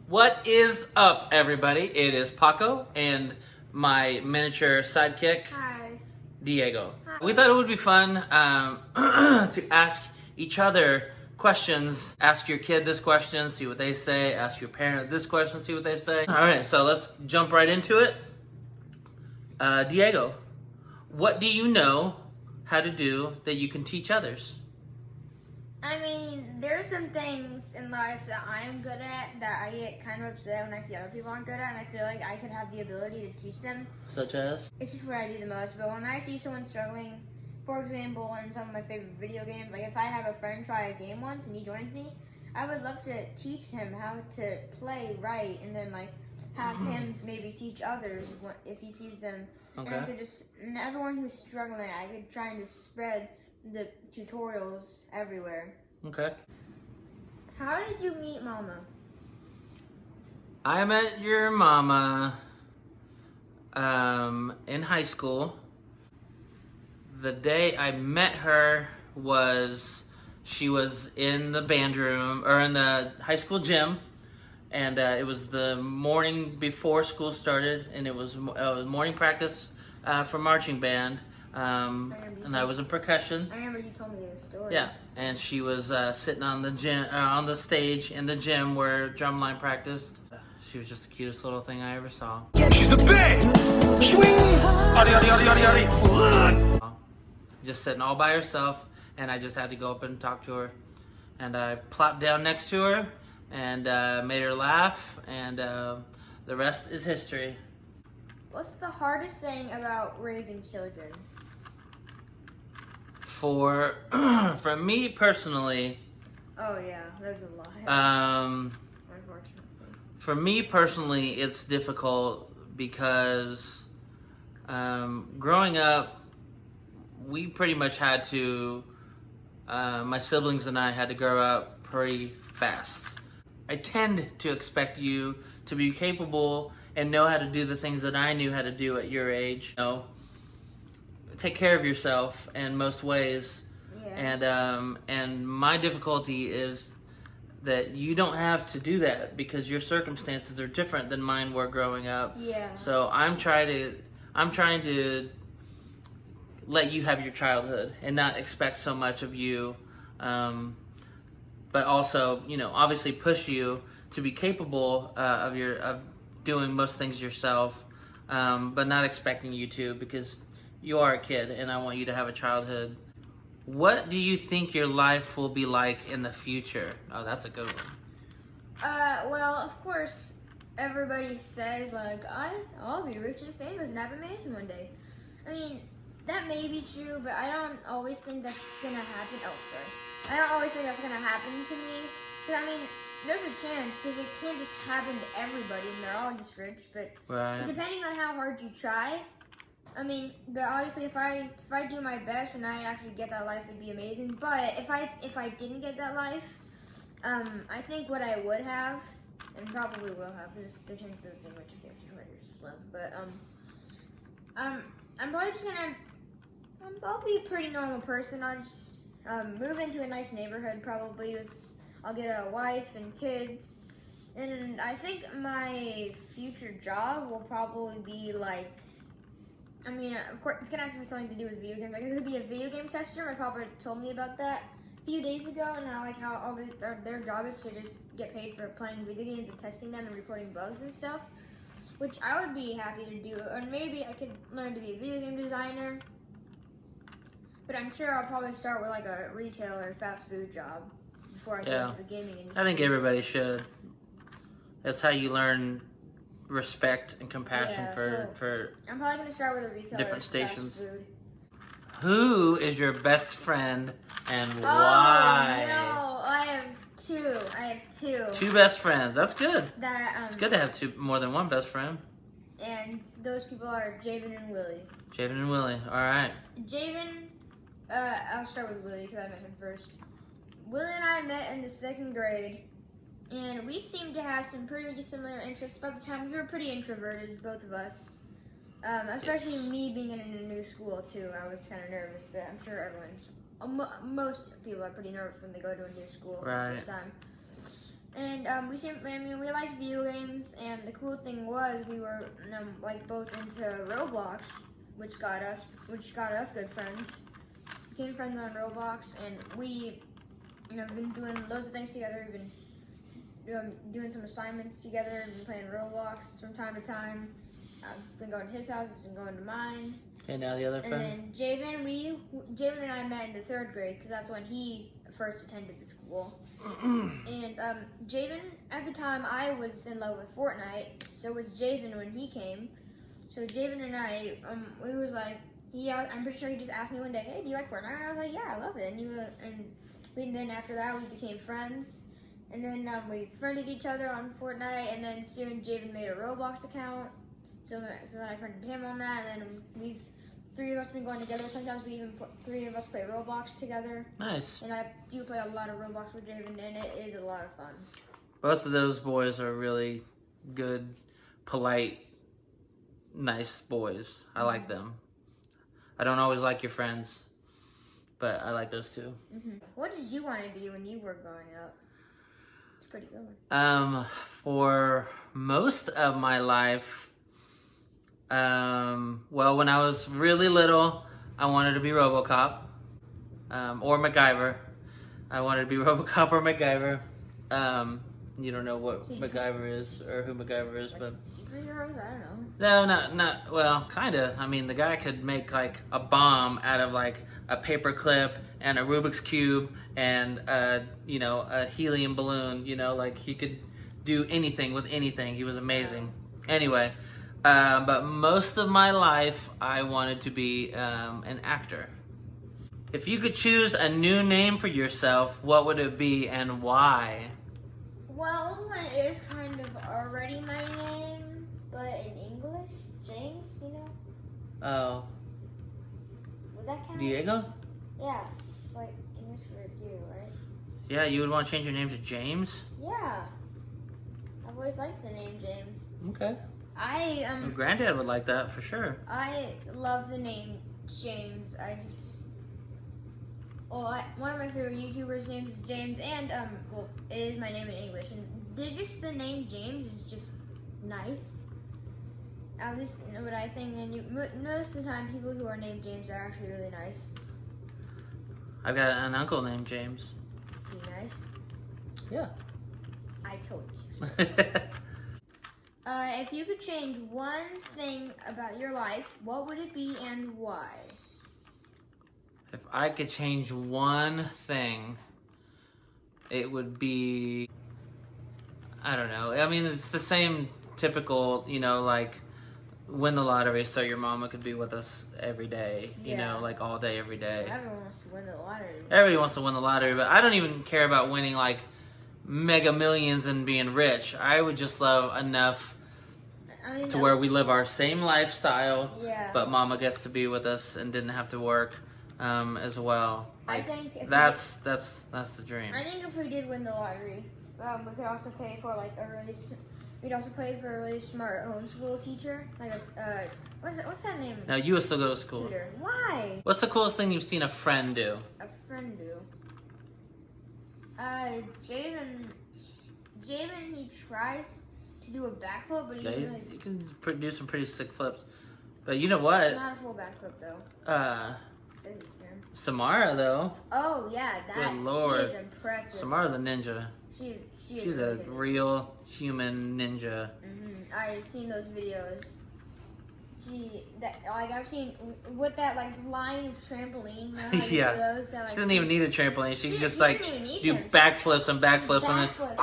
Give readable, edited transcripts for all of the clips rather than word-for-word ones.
What is up, everybody? It is Paco and my miniature sidekick, Hi. Diego. Hi. We thought it would be fun to ask each other questions. Ask your kid this question, see what they say. Ask your parent this question, see what they say. All right, so let's jump right into it. Diego, what do you know how to do that you can teach others? I mean, there's some things in life that I'm good at that I get kind of upset when I see other people aren't good at, and I feel like I could have the ability to teach them. Such as? It's just what I do the most. But when I see someone struggling, for example, in some of my favorite video games, like if I have a friend try a game once and he joins me, I would love to teach him how to play right, and then like have him maybe teach others if he sees them. Okay. And I could just, and everyone who's struggling, I could try and just spread the tutorials everywhere. Okay. How did you meet Mama? I met your mama in high school. The day I met her she was in the band room, or in the high school gym, and it was the morning before school started, and it was morning practice for marching band, and I was in percussion. I remember you told me this story. Yeah, and she was sitting on the gym, on the stage in the gym where drumline practiced. She was just the cutest little thing I ever saw. She's a bitch! Just sitting all by herself, and I just had to go up and talk to her. And I plopped down next to her and made her laugh, and the rest is history. What's the hardest thing about raising children? For me personally, Oh yeah, there's a lot. Unfortunately. for me personally, it's difficult because growing up, we pretty much had to, my siblings and I had to grow up pretty fast. I tend to expect you to be capable and know how to do the things that I knew how to do at your age. You know, take care of yourself in most ways. Yeah. And my difficulty is that you don't have to do that because your circumstances are different than mine were growing up. Yeah. So I'm trying to let you have your childhood and not expect so much of you, but also, you know, obviously push you to be capable of doing most things yourself, but not expecting you to, because you are a kid and I want you to have a childhood. What do you think your life will be like in the future? Oh, that's a good one. Well, of course, everybody says like I'll be rich and famous and have a mansion one day. I mean, that may be true, but I don't always think that's gonna happen. Oh, sorry. I don't always think that's gonna happen to me. Cause I mean, there's a chance, because it can't just happen to everybody, and they're all just rich. But Right. depending on how hard you try, I mean, but obviously, if I do my best and I actually get that life, it'd be amazing. But if I didn't get that life, I think what I would have, and probably will have, because the chances of being rich and famous is slim. But I'm probably just gonna. I'll be a pretty normal person. I'll just move into a nice neighborhood, probably I'll get a wife and kids, and I think my future job will probably be like. I mean, of course, it's gonna have to be something to do with video games. Like, it could be a video game tester. My papa told me about that a few days ago, and how all their job is to just get paid for playing video games and testing them and reporting bugs and stuff, which I would be happy to do. Or maybe I could learn to be a video game designer. But I'm sure I'll probably start with like a retail or fast food job before I go into the gaming industry. I think everybody should. That's how you learn respect and compassion for I'm probably gonna start with a retail different or stations. fast food. Who is your best friend and why? Oh no, I have two. Two best friends. That's good. That It's good to have more than one best friend. And those people are Javen and Willie. Javen and Willie. All right. Javen, I'll start with Willie because I met him first. Willie and I met in the 2nd grade, and we seemed to have some pretty similar interests. By the time we were pretty introverted, both of us. Especially me being in a new school too. I was kind of nervous, but I'm sure everyone's most people are pretty nervous when they go to a new school for the first time. And we liked video games, and the cool thing was we were like both into Roblox, which got us good friends. Became friends on Roblox, and we been doing loads of things together. We've been doing some assignments together, and been playing Roblox from time to time. I've been going to his house, I've been going to mine. And now the other And friend? then Javen and I met in the 3rd grade because that's when he first attended the school. And Javen, at the time, I was in love with Fortnite. So was Javen when he came. So Javen and I, we was like, I'm pretty sure he just asked me one day, "Hey, do you like Fortnite?" And I was like, "Yeah, I love it." And then after that, we became friends. And then we friended each other on Fortnite. And then soon Javen made a Roblox account. So then I friended him on that. And then 3 of us been going together. Sometimes we even 3 of us play Roblox together. Nice. And I do play a lot of Roblox with Javen, and it is a lot of fun. Both of those boys are really good, polite, nice boys. I like them. I don't always like your friends, but I like those two. What did you want to be when you were growing up? It's a pretty good one. For most of my life, well, when I was really little, I wanted to be RoboCop, or MacGyver. I wanted to be RoboCop or MacGyver. You don't know what MacGyver is or who MacGyver is, Like but superheroes? I don't know. no, not well, kinda. I mean, the guy could make like a bomb out of like a paper clip and a Rubik's cube and a helium balloon. Like he could do anything with anything. He was amazing. Anyway, but most of my life, I wanted to be an actor. If you could choose a new name for yourself, what would it be and why? Well, it is kind of already my name, but in English, James, Oh, Would that count? Diego? Yeah, it's like English for Diego, right? Yeah, you would want to change your name to James? Yeah. I've always liked the name James. Okay. I Granddad would like that for sure. I love the name James. One of my favorite YouTubers' names is James, and it is my name in English, and the name James is just nice. At least what I think. And most of the time, people who are named James are actually really nice. I've got an uncle named James. Be nice. Yeah. I told you. If you could change one thing about your life, what would it be and why? If I could change one thing, it would be, I don't know. I mean, it's the same typical, like win the lottery so your mama could be with us every day, Yeah. like all day, every day. Everyone wants to win the lottery. Everybody wants to win the lottery, but I don't even care about winning like mega millions and being rich. I would just love enough to where we live our same lifestyle, Yeah. but mama gets to be with us and didn't have to work as well. I think if that's the dream. I think if we did win the lottery, we could also pay for like we'd also pay for a really smart homeschool teacher, like what's that name? Now you would still go to school. Tutor. Why? What's the coolest thing you've seen a friend do? A friend do. Javen, he tries to do a backflip, but You can do some pretty sick flips. But you know what? Not a full backflip though. Says he can. Samara though. Oh yeah, that. Good Lord. She is impressive. Samara's a ninja. She's She's really a good. real human ninja. I've seen those videos. I've seen with that like line of trampoline. You know, how you Yeah. do those, that, like, She didn't even need a trampoline. She could just she like didn't even need do them. backflips and backflips and Backflip.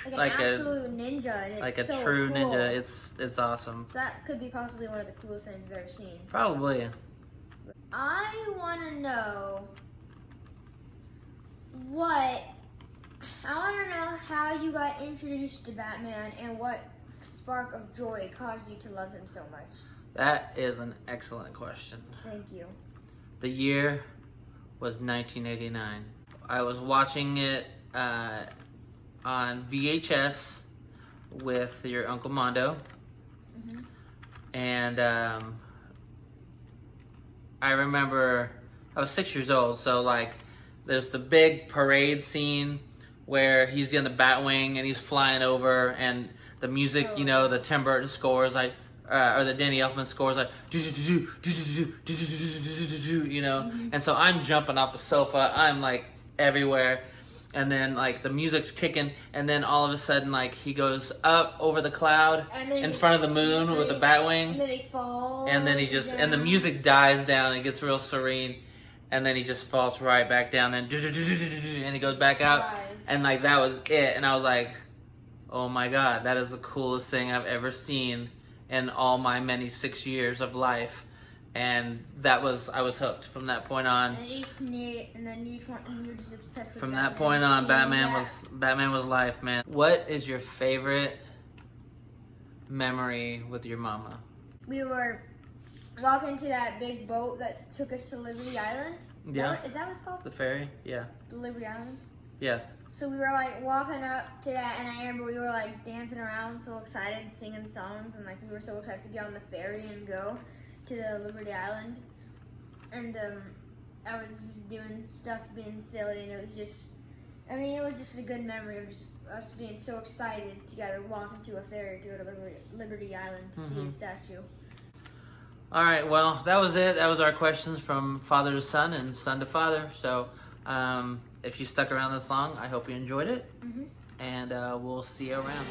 then Like an absolute ninja. And it's like a so true cool. ninja. It's awesome. So that could be possibly one of the coolest things I've ever seen. Probably. I want to know how you got introduced to Batman and what spark of joy caused you to love him so much. That is an excellent question. Thank you. The year was 1989. I was watching it on VHS with your Uncle Mondo. And I remember I was 6 years old, so like there's the big parade scene where he's in the Batwing and he's flying over, and the music, you know, the Tim Burton scores like, or the Danny Elfman scores like, you know, and so I'm jumping off the sofa, I'm like everywhere, and then like the music's kicking, and then all of a sudden like he goes up over the cloud in front of the moon with the Batwing, and then he falls, and then he just, and the music dies down and it gets real serene, and then he just falls right back down, and he goes back out, and like that was it, and I was like, oh my God, that is the coolest thing I've ever seen in all my many 6 years of life. And that was, I was hooked from that point on. And you just need it, and then you were just obsessed with From Batman. that point on, Seeing Batman was life, man. What is your favorite memory with your mama? we were walking to that big boat that took us to Liberty Island. Is that what it's called? The ferry? Yeah. The Liberty Island? Yeah. So we were like walking up to that, and I remember we were like dancing around, so excited, singing songs, and like we were so excited to get on the ferry and go to the Liberty Island. And I was just doing stuff, being silly, and it was just, I mean, it was just a good memory of just us being so excited together, walking to a ferry to go to Liberty Island to see a statue. All right, well, that was it. That was our questions from father to son and son to father. So if you stuck around this long, I hope you enjoyed it. And we'll see you around.